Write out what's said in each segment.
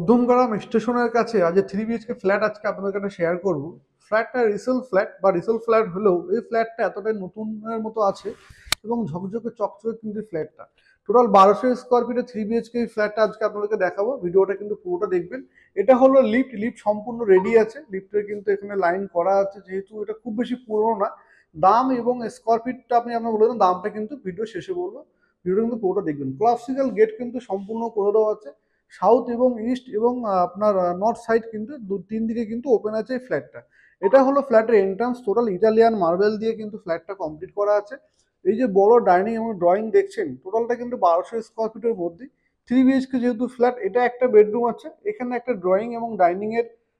মধ্যমগ্রাম স্টেশনের কাছে আজ 3 BHK ফ্ল্যাট আজকে আপনাদের কাছে শেয়ার করব। ফ্ল্যাটটা রিসেল ফ্ল্যাট হলেও এই ফ্ল্যাটটা এতটাই নতুনের মতো আছে এবং ঝকঝকে চকচকে কিন্তু ফ্ল্যাটটা টোটাল 1200 স্কোয়ার ফিটে 3 BHK ফ্ল্যাটটা আজকে আপনাদেরকে দেখাবো। ভিডিওটা কিন্তু পুরোটা দেখবেন। এটা হলো লিফট সম্পূর্ণ রেডি আছে। লিফটের কিন্তু এখানে লাইন করা আছে, যেহেতু এটা খুব বেশি পুরনো না। দাম এবং স্কোয়ার ফিটটা আপনার বলে দেন, দামটা কিন্তু ভিডিও শেষে বলবো। ভিডিও কিন্তু পুরোটা দেখবেন। ক্লাসিক্যাল গেট কিন্তু সম্পূর্ণ করে দেওয়া আছে। সাউথ এবং ইস্ট এবং আপনার নর্থ সাইড কিন্তু তিন দিকে কিন্তু ওপেন আছে এই ফ্ল্যাটটা। এটা হলো ফ্ল্যাটের এন্ট্রান্স। টোটাল ইটালিয়ান মার্বেল দিয়ে কিন্তু ফ্ল্যাটটা কমপ্লিট করা আছে। এই যে বড় ডাইনিং এবং ড্রয়িং দেখছেন, টোটালটা কিন্তু 1200 স্কোয়ার ফিটের মধ্যে। 3 BHK যেহেতু ফ্ল্যাট, এটা একটা বেডরুম আছে, এখানে একটা ড্রয়িং এবং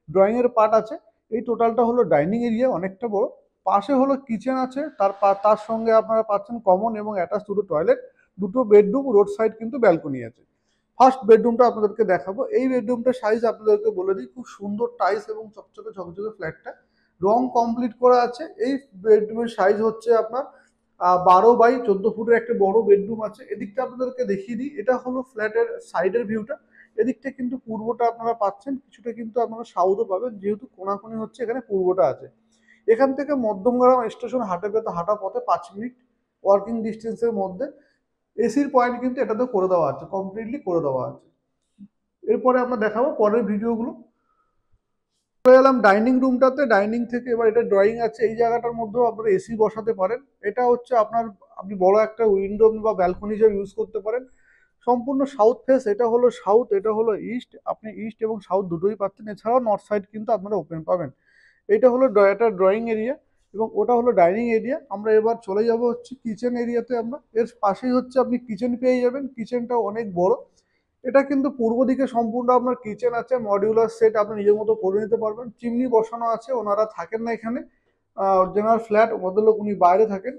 ড্রয়িং এর পার্ট আছে। এই টোটালটা হলো ডাইনিং এরিয়া, অনেকটা বড়। পাশে হলো কিচেন আছে, তার সঙ্গে আপনারা পাচ্ছেন কমন এবং অ্যাটাচ দুটো টয়লেট, দুটো বেডরুম, রোড সাইড কিন্তু ব্যালকনি আছে। ফার্স্ট বেডরুমটা আপনাদেরকে দেখাবো। এই বেডরুমটা সাইজ আপনাদেরকে বলে দিই, খুব সুন্দর টাইলস এবং চকচকে ঝকঝকে ফ্ল্যাটটা রং কমপ্লিট করা আছে। এই বেডরুমের সাইজ হচ্ছে আপনার 12 বাই 14 ফুটের একটা বড় বেডরুম আছে। এদিকটা আপনাদেরকে দেখিয়ে দিই, এটা হলো ফ্ল্যাটের সাইডের ভিউটা। এদিকটা কিন্তু পূর্বটা আপনারা পাচ্ছেন, কিছুটা কিন্তু আপনারা সাউথও পাবেন, যেহেতু কোনাকুনি হচ্ছে এখানে পূর্বটা আছে। এখান থেকে মধ্যমগ্রাম স্টেশন হাঁটা পথে 5 মিনিট ওয়ার্কিং ডিস্টেন্সের মধ্যে। এসির পয়েন্ট কিন্তু এটাতে করে দেওয়া আছে, কমপ্লিটলি করে দেওয়া আছে। এরপরে আমরা দেখাবো পরের ভিডিওগুলো। চলে এলাম ডাইনিং রুমটাতে। ডাইনিং থেকে এবার এটা ড্রয়িং আছে, এই জায়গাটার মধ্যেও আপনারা এসি বসাতে পারেন। এটা হচ্ছে আপনি বড় একটা উইন্ডো বা ব্যালকনি হিসেবে ইউজ করতে পারেন। সম্পূর্ণ সাউথ ফেস। এটা হলো সাউথ, এটা হলো ইস্ট। আপনি ইস্ট এবং সাউথ দুটোই পাচ্ছেন। এছাড়াও নর্থ সাইড কিন্তু আপনারা ওপেন পাবেন। এটা হলো একটা ড্রয়িং এরিয়া এবং ওটা হলো ডাইনিং এরিয়া। আমরা এবার চলে যাব হচ্ছে কিচেন এরিয়াতে। আমরা এর পাশেই হচ্ছে আপনি কিচেন পেয়ে যাবেন। কিচেনটাও অনেক বড়। এটা কিন্তু পূর্ব দিকে সম্পূর্ণ আপনার কিচেন আছে, মডিউলার সেট আপনি নিজের মতো করে নিতে পারবেন। চিমনি বসানো আছে, ওনারা থাকেন না এখানে, জেনারেল ফ্ল্যাট, ভদ্রলোক উনি বাইরে থাকেন।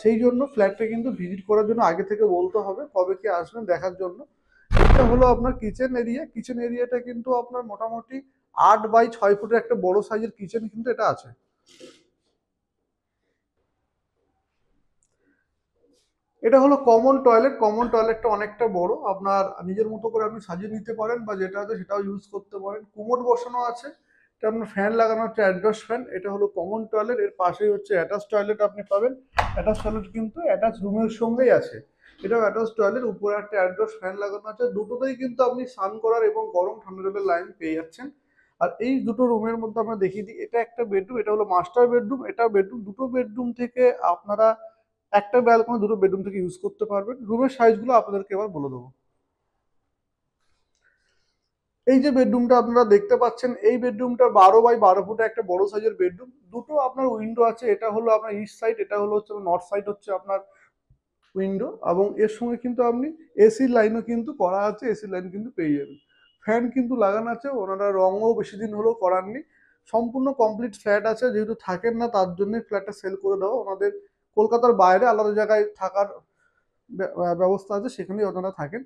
সেই জন্য ফ্ল্যাটটা কিন্তু ভিজিট করার জন্য আগে থেকে বলতে হবে কবে কি আসবেন দেখার জন্য। এটা হলো আপনার কিচেন এরিয়া। কিচেন এরিয়াটা কিন্তু আপনার মোটামুটি 8 বাই 6 ফুটের একটা বড় সাইজের কিচেন কিন্তু এটা আছে। এটা হলো কমন টয়লেট। কমন টয়লেটটা অনেকটা বড়, আপনার নিজের মতো করে আপনি সাজিয়ে নিতে পারেন, বা যেটা আছে সেটাও ইউজ করতে পারেন। কুমোড বসানো আছে, এটা আপনার ফ্যান লাগানো হচ্ছে, অ্যাডজাস্ট ফ্যান। এটা হলো কমন টয়লেট। এর পাশেই হচ্ছে অ্যাটাচ টয়লেট আপনি পাবেন। অ্যাটাচ টয়লেট কিন্তু অ্যাটাচ রুমের সঙ্গেই আছে। এটাও অ্যাটাচ টয়লেট, উপরে একটা অ্যাডজাস্ট ফ্যান লাগানো আছে। দুটোতেই কিন্তু আপনি স্নান করার এবং গরম ঠান্ডা জলের লাইন পেয়ে যাচ্ছেন। আর এই দুটো রুমের মধ্যে আমরা দেখিয়ে দিই, এটা একটা বেডরুম, এটা হলো মাস্টার বেডরুম, এটা বেডরুম। দুটো বেডরুম থেকে আপনারা একটা ব্যালকনি দুটো বেডরুম থেকে ইউজ করতে পারবেন। রুমের সাইজগুলো আপনাদেরকে এবার বলে দেবো। এই যে বেডরুমটা আপনারা দেখতে পাচ্ছেন, এই বেডরুমটা 12 বাই 12 ফুটে একটা বড় সাইজের বেডরুম। দুটো আপনার উইন্ডো আছে, এটা হলো আপনার ইস্ট সাইড, এটা হলো হচ্ছে নর্থ সাইড হচ্ছে আপনার উইন্ডো। এবং এর সঙ্গে কিন্তু আপনি এসির লাইনও কিন্তু করা আছে, এসির লাইন কিন্তু পেয়ে যাবেন। ফ্যান কিন্তু লাগানো আছে, ওনারা রঙও বেশি দিন হলেও করাননি। সম্পূর্ণ কমপ্লিট ফ্ল্যাট আছে, যেহেতু থাকেন না তার জন্য ফ্ল্যাটটা সেল করে দেওয়া। ওনাদের কলকাতার বাইরে আলাদা জায়গায় থাকার ব্যবস্থা আছে, সেখানেই ওনারা থাকেন।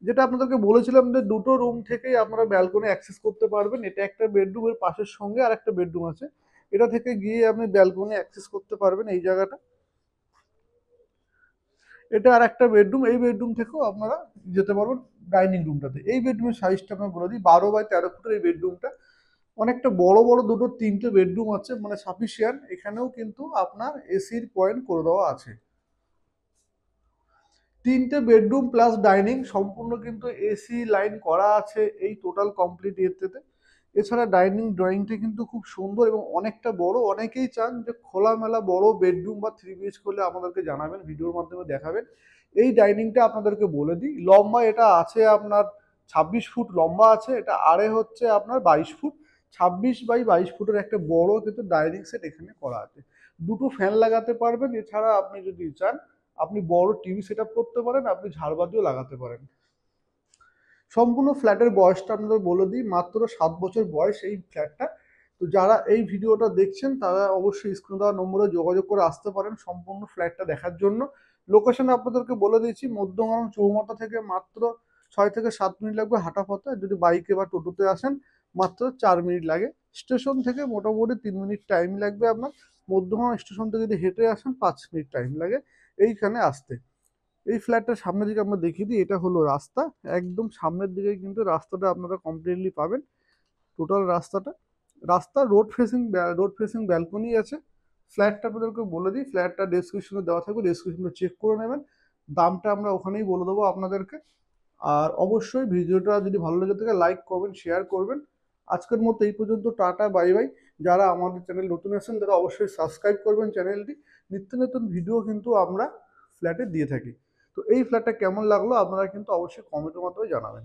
যেটা আপনাদেরকে বলেছিলাম যে দুটো রুম থেকেই আপনারা ব্যালকনি অ্যাক্সেস করতে পারবেন। এটা একটা বেডরুম, এর পাশের সঙ্গে আর একটা বেডরুম আছে। এটা থেকে গিয়ে আপনি ব্যালকনি অ্যাক্সেস করতে পারবেন এই জায়গাটা। এটা আর একটা বেডরুম, এই বেডরুম থেকেও আপনারা যেতে পারবেন ডাইনিং রুমটাতে। এই বেডরুমের সাইজটা আমি বলে দিই, 12 বাই 13 ফুটের এই বেডরুমটা। অনেকটা বড় বড় দুটো তিনটে বেডরুম আছে, মানে সাফিসিয়েন্ট। এখানেও কিন্তু আপনার এসির পয়েন্ট করে দেওয়া আছে। তিনটে বেডরুম প্লাস ডাইনিং, সম্পূর্ণ কিন্তু এসি লাইন করা আছে এই টোটাল কমপ্লিট এতে। এছাড়া ডাইনিং ড্রয়িংটা কিন্তু খুব সুন্দর এবং অনেকটা বড়। অনেকেই চান যে খোলামেলা বড় বেডরুম বা 3 BHK হলে আমাদেরকে জানাবেন, ভিডিওর মাধ্যমে দেখাবেন। এই ডাইনিংটা আপনাদেরকে বলে দিই, লম্বা এটা আছে আপনার 26 ফুট লম্বা আছে। এটা আড়ে হচ্ছে আপনার 22 ফুট। 26 বাই 22 ফুটের একটা বড় কিন্তু ডাইনিং সেট এখানে করা আছে। দুটো ফ্যান লাগাতে পারবেন। এছাড়া আপনি যদি চান আপনি বড় টিভি সেট আপ করতে পারেন, আপনি ঝাড়বাতিও লাগাতে পারেন। সম্পূর্ণ ফ্ল্যাটের বয়সটা আপনাদের বলে দিই, মাত্র 7 বছর বয়স এই ফ্ল্যাটটা। তো যারা এই ভিডিওটা দেখছেন তারা অবশ্যই স্ক্রিনে দেওয়া নম্বরে যোগাযোগ করে আসতে পারেন সম্পূর্ণ ফ্ল্যাটটা দেখার জন্য। লোকেশন আপনাদেরকে বলে দিয়েছি, মধ্যমগ্রাম চৌমাথা থেকে মাত্র 6 থেকে 7 মিনিট লাগবে হাঁটা পথে। যদি বাইকে বা টোটোতে আসেন মাত্র 4 মিনিট লাগে। স্টেশন থেকে মোটামুটি 3 মিনিট টাইম লাগবে আপনার। মধ্যমগ্রাম স্টেশন থেকে যদি হেঁটে আসেন 5 মিনিট টাইম লাগে এইখানে আসতে। এই ফ্ল্যাটটার সামনের দিকে আমরা দেখিয়ে দিই, এটা হলো রাস্তা। একদম সামনের দিকে কিন্তু রাস্তাটা আপনারা কমপ্লিটলি পাবেন, টোটাল রাস্তাটা। রাস্তা রোড ফেসিং ব্যালকনি আছে। ফ্ল্যাটটা আপনাদেরকে বলে দিই, ফ্ল্যাটটা ডেসক্রিপশনে দেওয়া থাকবে, ডেসক্রিপশনে চেক করে নেবেন। দামটা আমরা ওখানেই বলে দেবো আপনাদেরকে। আর অবশ্যই ভিডিওটা যদি ভালো লেগে থাকে লাইক করবেন, শেয়ার করবেন। আজকের মতো এই পর্যন্ত, টাটা বাই বাই। যারা আমাদের চ্যানেল নতুন আছেন তারা অবশ্যই সাবস্ক্রাইব করবেন চ্যানেলটি। নিত্য নতুন ভিডিও কিন্তু আমরা ফ্ল্যাটে দিয়ে থাকি। তো এই ফ্ল্যাটটা কেমন লাগলো আপনারা কিন্তু অবশ্যই কমেন্টের মাধ্যমে জানাবেন।